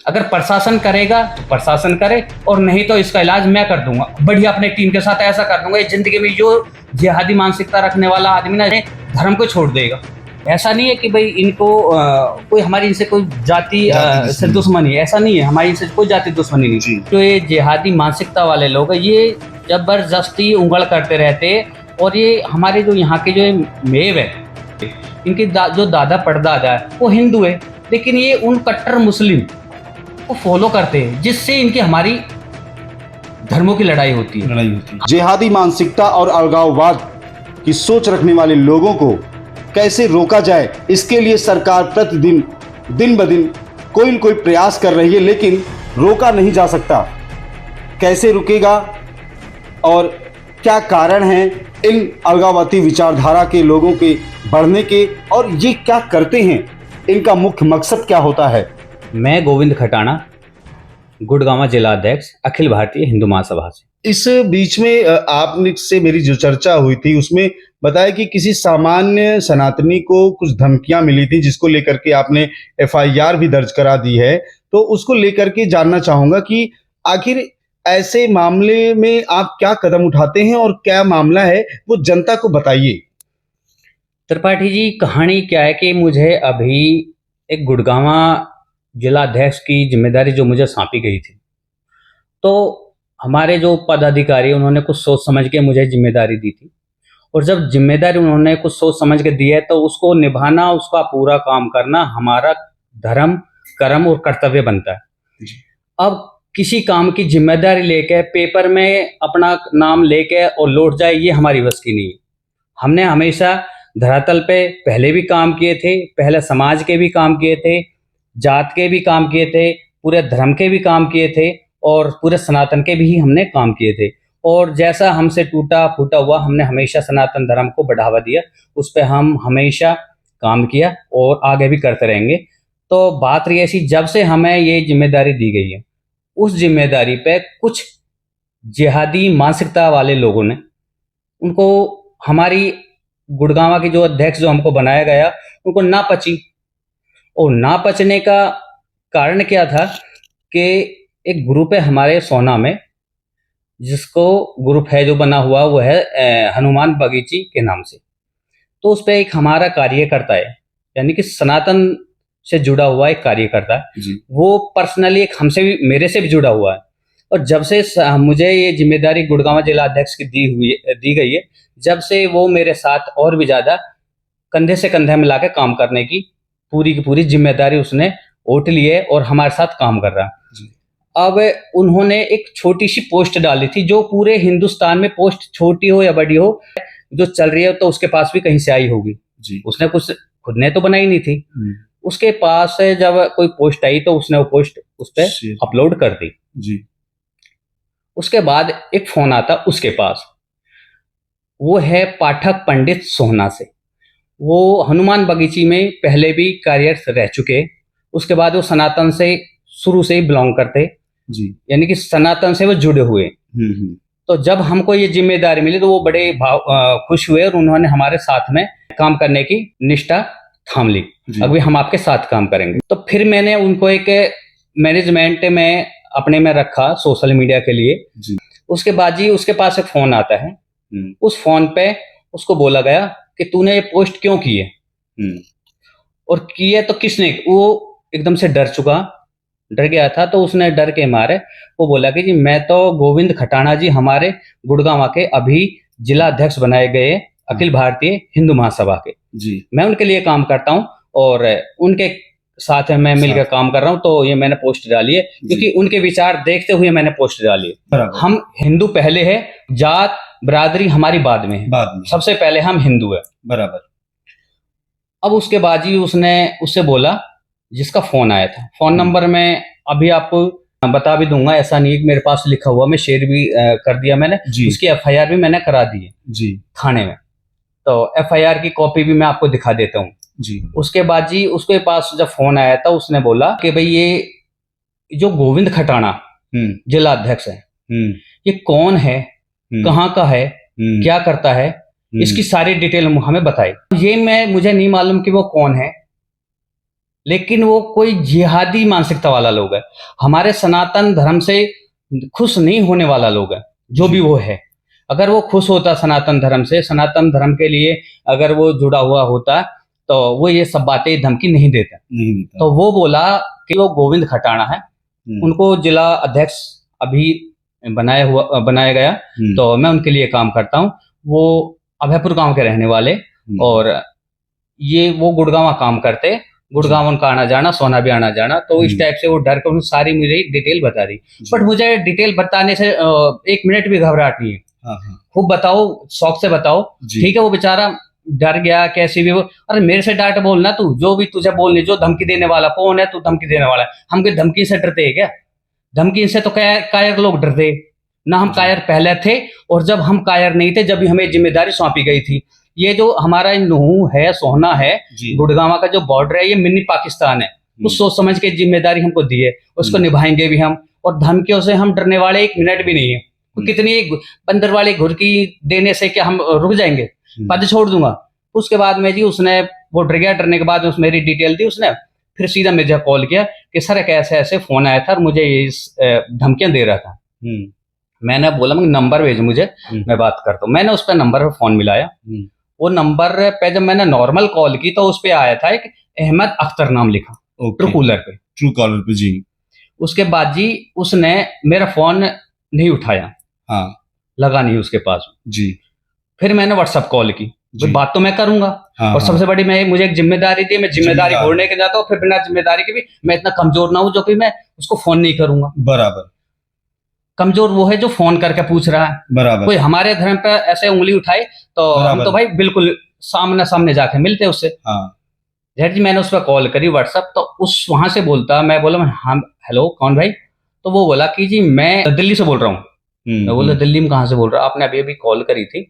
अगर प्रशासन करेगा तो प्रशासन करे, और नहीं तो इसका इलाज मैं कर दूंगा बढ़िया अपने टीम के साथ, ऐसा कर दूंगा। जिंदगी में जो जिहादी मानसिकता रखने वाला आदमी ना धर्म को छोड़ देगा। ऐसा नहीं है कि भाई इनको कोई हमारी इनसे कोई जाति से दुश्मनी है, ऐसा नहीं है, हमारी इनसे कोई जाति दुश्मनी नहीं। तो ये जिहादी मानसिकता वाले लोग ये जबरदस्ती उंगल करते रहते हैं। और ये हमारे जो यहाँ के जो मेव है, इनके जो दादा परदादा है वो हिंदू है, लेकिन ये उन कट्टर मुस्लिम को फॉलो करते हैं, जिससे इनकी हमारी धर्मों की लड़ाई होती है। जिहादी मानसिकता और अलगाववाद की सोच रखने वाले लोगों को कैसे रोका जाए, इसके लिए सरकार प्रतिदिन दिन ब दिन कोई न कोई प्रयास कर रही है, लेकिन रोका नहीं जा सकता। कैसे रुकेगा और क्या कारण है इन अलगाववादी विचारधारा के लोगों के बढ़ने के, और ये क्या करते हैं, इनका मुख्य मकसद क्या होता है? मैं गोविंद खटाना, गुड़गांव जिला अध्यक्ष, अखिल भारतीय हिंदू महासभा से। इस बीच में आपने से मेरी जो चर्चा हुई थी उसमें बताया कि किसी सामान्य सनातनी को कुछ धमकियां मिली थी, जिसको लेकर के आपने FIR भी दर्ज करा दी है। तो उसको लेकर के जानना चाहूंगा कि आखिर ऐसे मामले में आप क्या कदम उठाते हैं और क्या मामला है, वो जनता को बताइए। त्रिपाठी जी, कहानी क्या है कि मुझे अभी एक गुड़गांव जिला अध्यक्ष की जिम्मेदारी जो मुझे सौंपी गई थी, तो हमारे जो पदाधिकारी उन्होंने कुछ सोच समझ के मुझे जिम्मेदारी दी थी। और जब जिम्मेदारी उन्होंने कुछ सोच समझ के दी है तो उसको निभाना, उसका पूरा काम करना हमारा धर्म, कर्म और कर्तव्य बनता है। अब किसी काम की जिम्मेदारी लेके पेपर में अपना नाम लेके और लौट जाए, ये हमारी बस की नहीं है। हमने हमेशा धरातल पे पहले भी काम किए थे, पहले समाज के भी काम किए थे, जात के भी काम किए थे, पूरे धर्म के भी काम किए थे, और पूरे सनातन के भी हमने काम किए थे। और जैसा हमसे टूटा फूटा हुआ, हमने हमेशा सनातन धर्म को बढ़ावा दिया, उस पर हम हमेशा काम किया और आगे भी करते रहेंगे। तो बात रही ऐसी, जब से हमें ये जिम्मेदारी दी गई है, उस जिम्मेदारी पे कुछ जिहादी मानसिकता वाले लोगों ने, उनको हमारी गुड़गांव की जो अध्यक्ष जो हमको बनाया गया, उनको ना पची। और ना पचने का कारण क्या था कि एक ग्रुप है हमारे सोना में, जिसको ग्रुप है जो बना हुआ वो है हनुमान बगीची के नाम से। तो उस पर एक हमारा कार्यकर्ता है, यानी कि सनातन से जुड़ा हुआ एक कार्यकर्ता है, वो पर्सनली एक हमसे भी, मेरे से भी जुड़ा हुआ है। और जब से मुझे ये जिम्मेदारी गुड़गांव जिला अध्यक्ष की दी गई है, जब से वो मेरे साथ और भी ज्यादा कंधे से कंधे मिला के काम करने की पूरी जिम्मेदारी उसने ओट ली है और हमारे साथ काम कर रहा है। अब उन्होंने एक छोटी सी पोस्ट डाली थी, जो पूरे हिंदुस्तान में पोस्ट छोटी हो या बड़ी हो जो चल रही है, तो उसके पास भी कहीं से आई होगी। उसने कुछ खुद ने तो बनाई नहीं थी, उसके पास से जब कोई पोस्ट आई तो उसने वो पोस्ट उस पर अपलोड कर दी। उसके बाद एक फोन आता उसके पास, वो है पाठक पंडित सोहना से। वो हनुमान बगीची में पहले भी कार्यरत रह चुके, उसके बाद वो सनातन से शुरू से ही बिलोंग करते, यानी कि सनातन से वो जुड़े हुए। तो जब हमको ये जिम्मेदारी मिली तो वो बड़े खुश हुए और उन्होंने हमारे साथ में काम करने की निष्ठा थाम ली। अभी हम आपके साथ काम करेंगे। तो फिर मैंने उनको एक मैनेजमेंट में अपने में रखा सोशल मीडिया के लिए। उसके बाद जी उसके पास एक फोन आता है, उस फोन पे उसको बोला गया कि तूने ये पोस्ट क्यों की है, और की है तो किसने। वो एकदम से डर गया था, तो उसने डर के मारे वो बोला कि जी मैं तो गोविंद खटाना जी, हमारे गुड़गांव के अभी जिला अध्यक्ष बनाए गए अखिल भारतीय हिंदू महासभा के, मैं उनके लिए काम करता हूँ और उनके साथ मैं मिलकर काम कर रहा हूँ। तो ये मैंने पोस्ट डाली है क्योंकि उनके विचार देखते हुए मैंने पोस्ट डाली है। हम हिंदू पहले है, जात बरादरी हमारी बाद में है, सबसे पहले हम हिंदू है। बराबर। अब उसके बाद ही उसने उससे बोला, जिसका फोन आया था, फोन नंबर मैं अभी आपको बता भी दूंगा, ऐसा नहीं मेरे पास लिखा हुआ, मैं शेयर भी कर दिया मैंने, उसकी FIR भी मैंने करा दी है थाने में। तो FIR की कॉपी भी मैं आपको दिखा देता हूँ। उसके बाद जी उसके पास जब फोन आया था, उसने बोला कि भाई ये जो गोविंद खटाना जिला अध्यक्ष है, ये कौन है, कहाँ का है, क्या करता है, इसकी सारी डिटेल हमें बताई। ये मुझे नहीं मालूम कि वो कौन है, लेकिन वो कोई जिहादी मानसिकता वाला लोग है, हमारे सनातन धर्म से खुश नहीं होने वाला लोग है, जो भी वो है। अगर वो खुश होता सनातन धर्म से, सनातन धर्म के लिए अगर वो जुड़ा हुआ होता, तो वो ये सब बातें धमकी नहीं देता। तो वो बोला कि वो गोविंद खटाणा है, उनको जिला अध्यक्ष अभी बनाया गया, तो मैं उनके लिए काम करता हूँ। वो अभयपुर गांव के रहने वाले, और ये वो गुड़गांव काम करते, गुड़गांव उनका आना जाना, सोना भी आना जाना। तो इस टाइप से वो डर कर सारी मुझे डिटेल बता दी। बट मुझे डिटेल बताने से 1 मिनट भी घबराहट नहीं है। खूब बताओ, शौक से बताओ, ठीक है। वो बेचारा डर गया, कैसे भी वो, अरे मेरे से डांट बोलना, तू जो भी तुझे बोलने, जो धमकी देने वाला कौन है, तू धमकी देने वाला है। हम के धमकी से डरते हैं क्या? धमकी से तो कायर लोग डरते ना, हम कायर पहले थे। और जब हम कायर नहीं थे, जब भी हमें जिम्मेदारी सौंपी गई थी, ये जो हमारा नूह है, सोहना है, गुड़गांव का जो बॉर्डर है, ये मिनी पाकिस्तान है। उस सोच समझ के जिम्मेदारी हमको दी है, उसको निभाएंगे भी हम। और धमकियों से हम डरने वाले 1 मिनट भी नहीं है। कितनी बंदर वाली घुरकी देने से क्या हम रुक जाएंगे? पद छोड़ दूंगा। उसके बाद में जी उसने, वो डर गया, डरने के बाद उसने मेरी डिटेल दी। उसने फिर सीधा मुझे कॉल किया कि सर एक ऐसे ऐसे फोन आया था और मुझे धमकियां दे रहा था। मैंने बोला नंबर भेज मुझे, मैं बात करता हूँ। मैंने उस पर नंबर पे फोन मिलाया। वो नंबर पे जब मैंने नॉर्मल कॉल की, तो उस पे आया था एक अहमद अख्तर नाम लिखा, ट्रू कॉलर पे जी। उसके बाद जी उसने मेरा फोन नहीं उठाया, लगा नहीं उसके पास जी। फिर मैंने व्हाट्सएप कॉल की, बात तो मैं करूंगा, और सबसे बड़ी मुझे एक जिम्मेदारी थी, मैं जिम्मेदारी छोड़ने के जाता हूँ। फिर बिना जिम्मेदारी के भी मैं इतना कमजोर ना हूं जो कि मैं उसको फोन नहीं करूंगा। बराबर, कमजोर वो है जो फोन करके पूछ रहा है। बराबर, कोई हमारे धर्म पे ऐसे उंगली उठाए तो हम तो भाई बिल्कुल सामने सामने जाके मिलते उससे। जैसे जी मैंने उस पर कॉल करी व्हाट्सएप, तो उस वहां से बोलता, मैं बोला हाँ हेलो कौन भाई? तो वो बोला कि जी मैं दिल्ली से बोल रहा हूँ। मैं बोला दिल्ली में कहाँ से बोल रहा? आपने अभी अभी कॉल करी थी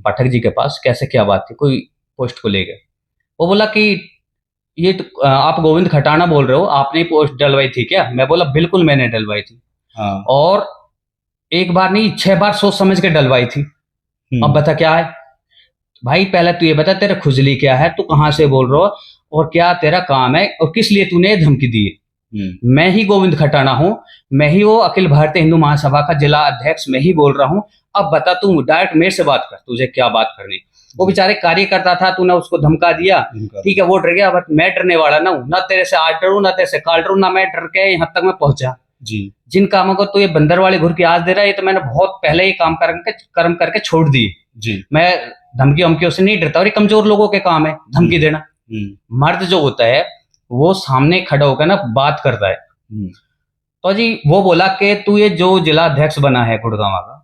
पाठक जी के पास, कैसे क्या बात थी? कोई पोस्ट को लेकर। वो बोला कि ये तो आप गोविंद खटाणा बोल रहे हो, आपने पोस्ट डलवाई थी क्या? मैं बोला बिल्कुल मैंने डलवाई थी। और एक बार नहीं 6 बार सोच समझ के डलवाई थी। अब बता क्या है भाई? पहले तू ये बता तेरा खुजली क्या है, तू कहाँ से बोल रहा हो, और क्या तेरा काम है, और किस लिए तूने धमकी दी है? मैं ही गोविंद खटाणा हूँ, मैं ही वो अखिल भारतीय हिंदू महासभा का जिला अध्यक्ष मैं ही बोल रहा हूँ। अब बता तू डायरेक्ट मेरे से बात कर, तुझे क्या बात करनी? वो बेचारे कार्यकर्ता था, तूने उसको धमका दिया, ठीक है वो डर गया। बट मैं डरने वाला ना हूँ, ना तेरे से आज डरू, ना तेरे से काल डरू, ना मैं डर के यहाँ तक मैं पहुंचा जी। जिन कामों को तो ये बंदर वाले घुर की आज दे रहा है, ये तो मैंने बहुत पहले ही कर्म करके छोड़ दिए जी। मैं धमकी वमकियों से नहीं डरता, और ये कमजोर लोगों के काम है धमकी देना। मर्द जो होता है वो सामने खड़ा होकर ना बात करता है। तो जी वो बोला कि तू ये जो जिला अध्यक्ष बना है गुड़गांव का,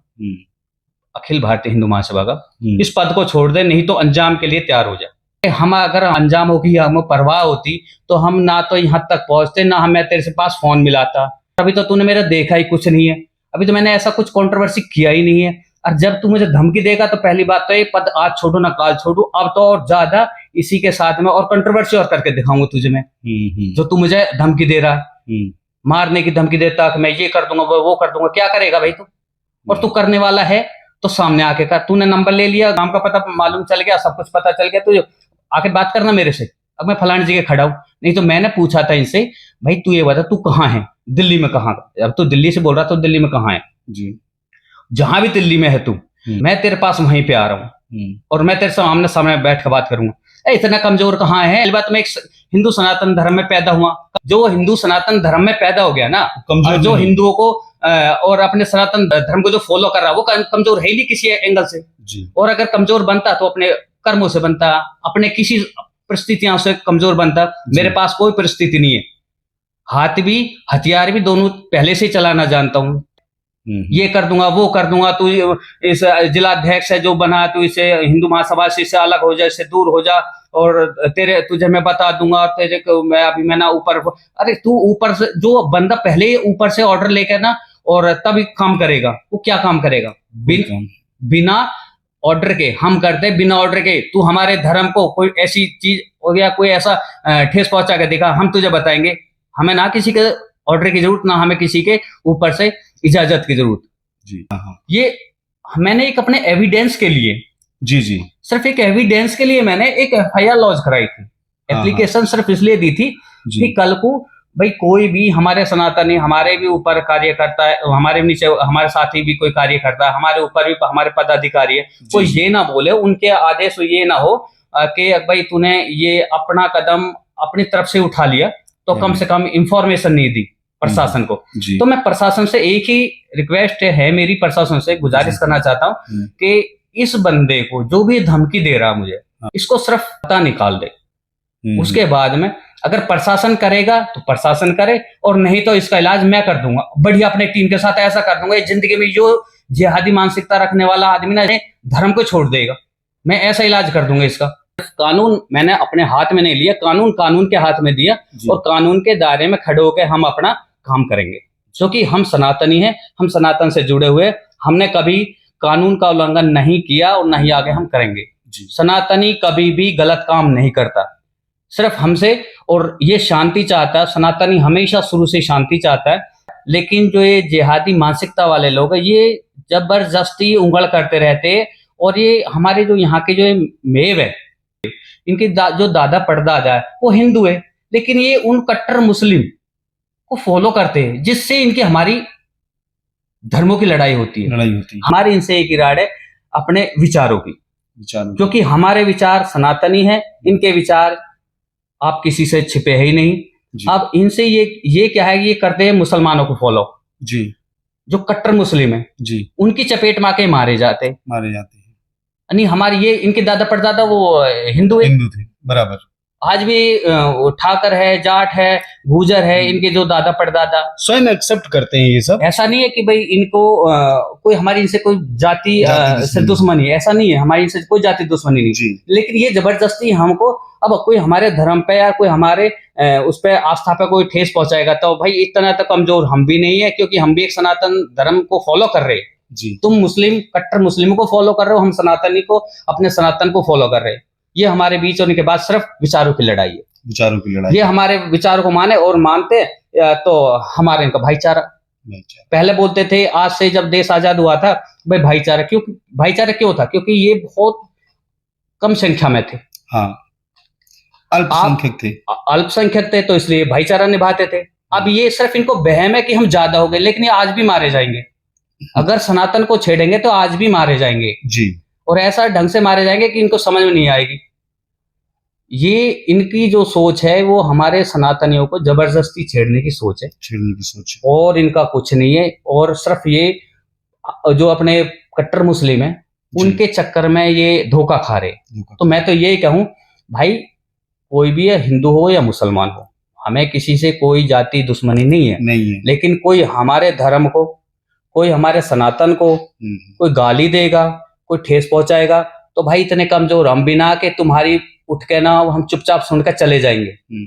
अखिल भारतीय हिंदू महासभा का, इस पद को छोड़ दे, नहीं तो अंजाम के लिए तैयार हो जाए। हम अगर अंजाम होगी, हमें परवाह होती, तो हम ना तो यहाँ तक पहुंचते, ना हमें तेरे से पास फोन मिलाता। अभी तो तूने मेरा देखा ही कुछ नहीं है, अभी तो मैंने ऐसा कुछ कंट्रोवर्सी किया ही नहीं है। और जब तू मुझे धमकी देगा तो पहली बात तो ये पद आज छोड़ू ना काल छोड़ू, अब तो और ज्यादा इसी के साथ में और कंट्रोवर्सी और करके दिखाऊंगा तुझे मैं, जो तू मुझे धमकी दे रहा है, मारने की धमकी देता कि मैं ये कर दूंगा वो कर दूंगा। क्या करेगा भाई तू? और तू करने वाला है तो सामने आके कर। तूने नंबर ले लिया, गांव का पता मालूम चल गया, सब कुछ पता चल गया, तू आके बात करना मेरे से। अब मैं फलानी जगह खड़ा हूं, नहीं तो मैंने पूछा था इनसे, भाई तू ये बता तू कहाँ है, दिल्ली में कहाँ? अब तू दिल्ली से बोल रहा, तो दिल्ली में कहाँ है जी? जहां भी दिल्ली में है तू, मैं तेरे पास वहीं पे आ रहा हूँ, और मैं तेरे सामने सामने बैठ कर बात करूंगा। इतना कमजोर कहाँ है? बात मैं एक हिंदू सनातन धर्म में पैदा हुआ, जो हिंदू सनातन धर्म में पैदा हो गया ना, जो हिंदुओं को और अपने सनातन धर्म को जो फॉलो कर रहा है, वो कमजोर है ही नहीं किसी एंगल से जी। और अगर कमजोर बनता तो अपने कर्मों से बनता, अपने किसी परिस्थितियों से कमजोर बनता। मेरे पास कोई परिस्थिति नहीं है, हाथ भी हथियार भी दोनों पहले से चलाना जानता हूँ। ये कर दूंगा वो कर दूंगा, तू इस जिलाध्यक्ष है जो बना, तू इसे हिंदू महासभा से इससे अलग हो जा, इससे दूर हो जा, और तुझे मैं बता दूंगा, तेरे को मैं अभी मैं ना ऊपर। अरे तू ऊपर से जो बंदा पहले ही ऊपर से ऑर्डर लेकर ना और तभी काम करेगा, वो क्या काम करेगा? बिना ऑर्डर के हम करते, बिना ऑर्डर के। तू हमारे धर्म को कोई ऐसी चीज हो गया, कोई ऐसा ठेस पहुंचा के देखा, हम तुझे बताएंगे। हमें ना किसी के ऑर्डर की जरूरत, ना हमें किसी के ऊपर से इजाजत की जरूरत जी। ये मैंने एक अपने एविडेंस के लिए सिर्फ एक एविडेंस के लिए मैंने एक एफआईआर लॉन्च कराई थी। एप्लीकेशन सिर्फ इसलिए दी थी जी। कि कल को भाई कोई भी हमारे सनातनी हमारे भी ऊपर कार्य करता है, हमारे भी नीचे हमारे साथी भी कोई कार्य करता है, हमारे ऊपर भी हमारे पदाधिकारी है, कोई ये ना बोले, उनके आदेश ये ना हो कि भाई तूने ये अपना कदम अपनी तरफ से उठा लिया तो कम से कम इंफॉर्मेशन नहीं दी प्रशासन को। जी। तो मैं प्रशासन से एक ही रिक्वेस्ट है मेरी, प्रशासन से गुजारिश करना चाहता हूँ कि इस बंदे को जो भी धमकी दे रहा मुझे, इसको सिर्फ पता निकाल दे। उसके बाद में अगर प्रशासन करेगा तो प्रशासन करे, और नहीं तो इसका इलाज मैं कर दूंगा बढ़िया अपने टीम के साथ। ऐसा कर दूंगा इस जिंदगी में जो जिहादी मानसिकता रखने वाला आदमी ना धर्म को छोड़ देगा, मैं ऐसा इलाज कर दूंगा इसका। कानून मैंने अपने हाथ में नहीं लिया, कानून के हाथ में दिया, और कानून के दायरे में खड़े होकर हम अपना काम करेंगे, क्योंकि हम सनातनी हैं, हम सनातन से जुड़े हुए, हमने कभी कानून का उल्लंघन नहीं किया और नहीं आगे हम करेंगे। सनातनी कभी भी गलत काम नहीं करता, सिर्फ हमसे, और ये शांति चाहता है। सनातनी हमेशा शुरू से शांति चाहता है, लेकिन जो ये जिहादी मानसिकता वाले लोग हैं ये जबरदस्ती उंगल करते रहते हैं। और ये हमारे जो यहाँ के जो मेव है, इनके जो दादा परदादा है वो हिंदू है, लेकिन ये उन कट्टर मुस्लिम को फॉलो करते हैं, जिससे इनकी हमारी धर्मों की लड़ाई होती है। हमारी इनसे एक इरादा है अपने विचारों की, क्योंकि हमारे विचार सनातनी है, इनके विचार आप किसी से छिपे है ही नहीं। अब इनसे ये क्या है, ये करते हैं मुसलमानों को फॉलो जी, जो कट्टर मुस्लिम है जी, उनकी चपेट में आके मारे जाते हैं। नहीं, हमारी ये इनके दादा परदादा वो हिंदू थे बराबर। आज भी ठाकर है, जाट है, गुजर है, इनके जो दादा परदादा स्वयं एक्सेप्ट करते हैं ये सब। ऐसा नहीं है कि भाई इनको कोई हमारी इनसे कोई जाति से दुश्मनी है, ऐसा नहीं है, हमारी इनसे कोई जाति दुश्मनी नहीं, लेकिन ये जबरदस्ती हमको, अब कोई हमारे धर्म पे या कोई हमारे उस पे आस्था पे कोई ठेस पहुंचाएगा तो भाई इतना तो कमजोर हम भी नहीं है, क्योंकि हम भी एक सनातन धर्म को फॉलो कर रहे हैं जी। तुम मुस्लिम कट्टर मुस्लिम को फॉलो कर रहे हो, हम सनातनी को अपने सनातन को फॉलो कर रहे हैं। ये हमारे बीच होने के बाद सिर्फ विचारों की लड़ाई है, विचारों की लड़ाई। ये हमारे विचारों को माने और मानते तो हमारे इनका भाईचारा। पहले बोलते थे, आज से जब देश आजाद हुआ था भाई भाईचारा क्यों था, क्योंकि ये बहुत कम संख्या में थे, हाँ अल्पसंख्यक थे, तो इसलिए भाईचारा निभाते थे। अब ये सिर्फ इनको वहम है कि हम ज्यादा हो गए, लेकिन ये आज भी मारे जाएंगे। अगर सनातन को छेड़ेंगे तो आज भी मारे जाएंगे जी, और ऐसा ढंग से मारे जाएंगे कि इनको समझ में नहीं आएगी। ये इनकी जो सोच है वो हमारे सनातनियों को जबरदस्ती छेड़ने की सोच है, और इनका कुछ नहीं है। और सिर्फ ये जो अपने कट्टर मुस्लिम है उनके चक्कर में ये धोखा खा रहे। तो मैं तो यही कहूं भाई, कोई भी है, हिंदू हो या मुसलमान हो, हमें किसी से कोई जाति दुश्मनी नहीं है, लेकिन कोई हमारे धर्म को, कोई हमारे सनातन को कोई गाली देगा, कोई ठेस पहुंचाएगा, तो भाई इतने कमजोर हम भी ना कि तुम्हारी उठ के ना हम चुपचाप सुनकर चले जाएंगे।